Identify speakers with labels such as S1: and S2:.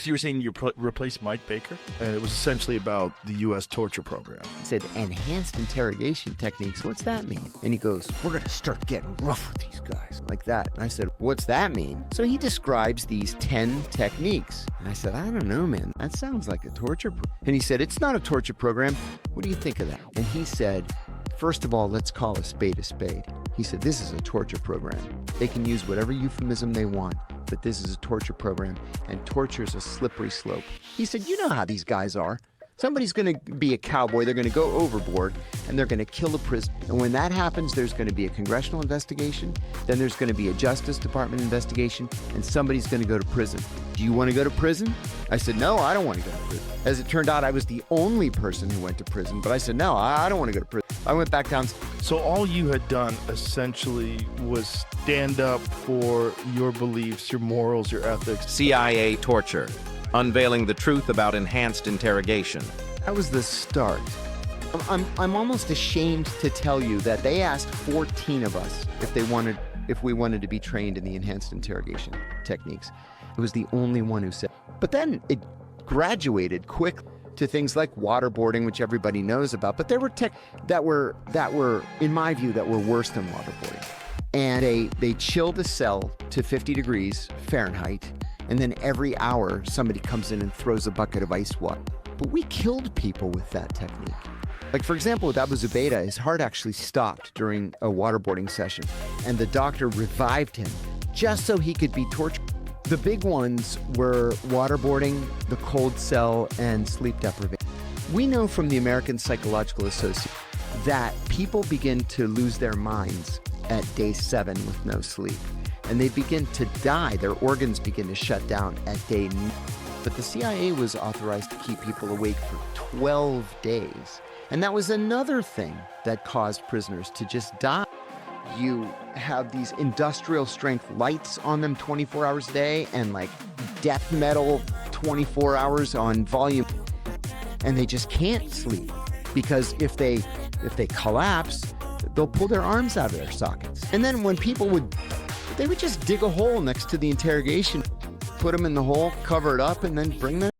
S1: So you were saying you replaced Mike Baker?
S2: And it was essentially about the U.S. torture program.
S3: He said, enhanced interrogation techniques, what's that mean? And he goes, we're going to start getting rough with these guys, like that. And I said, what's that mean? So he describes these 10 techniques. And I said, I don't know, man. That sounds like a torture program. And he said, it's not a torture program. What do you think of that? And he said, first of all, let's call a spade a spade. He said, this is a torture program. They can use whatever euphemism they want, but this is a torture program, and torture is a slippery slope. He said, you know how these guys are. Somebody's going to be a cowboy, they're going to go overboard, and they're going to kill a prisoner. And when that happens, there's going to be a congressional investigation, then there's going to be a Justice Department investigation, and somebody's going to go to prison. Do you want to go to prison? I said, no, I don't want to go to prison. As it turned out, I was the only person who went to prison, but I said, no, I don't want to go to prison. I went back down.
S2: So all you had done essentially was stand up for your beliefs, your morals, your ethics.
S4: CIA torture. Unveiling the truth about enhanced interrogation.
S3: That was the start. I'm almost ashamed to tell you that they asked 14 of us if we wanted to be trained in the enhanced interrogation techniques. It was the only one who said. But then it graduated quick to things like waterboarding, which everybody knows about. But there were tech that were, in my view, that were worse than waterboarding. And they chilled a cell to 50 degrees Fahrenheit. And then every hour, somebody comes in and throws a bucket of ice water. But we killed people with that technique. Like, for example, with Abu Zubaydah, his heart actually stopped during a waterboarding session, and the doctor revived him just so he could be tortured. The big ones were waterboarding, the cold cell, and sleep deprivation. We know from the American Psychological Association that people begin to lose their minds at day 7 with no sleep. And they begin to die, their organs begin to shut down at day 9. But the CIA was authorized to keep people awake for 12 days. And that was another thing that caused prisoners to just die. You have these industrial strength lights on them 24 hours a day and like death metal 24 hours on volume. And they just can't sleep because if they collapse, they'll pull their arms out of their sockets. And then when people they would just dig a hole next to the interrogation, put them in the hole, cover it up, and then bring them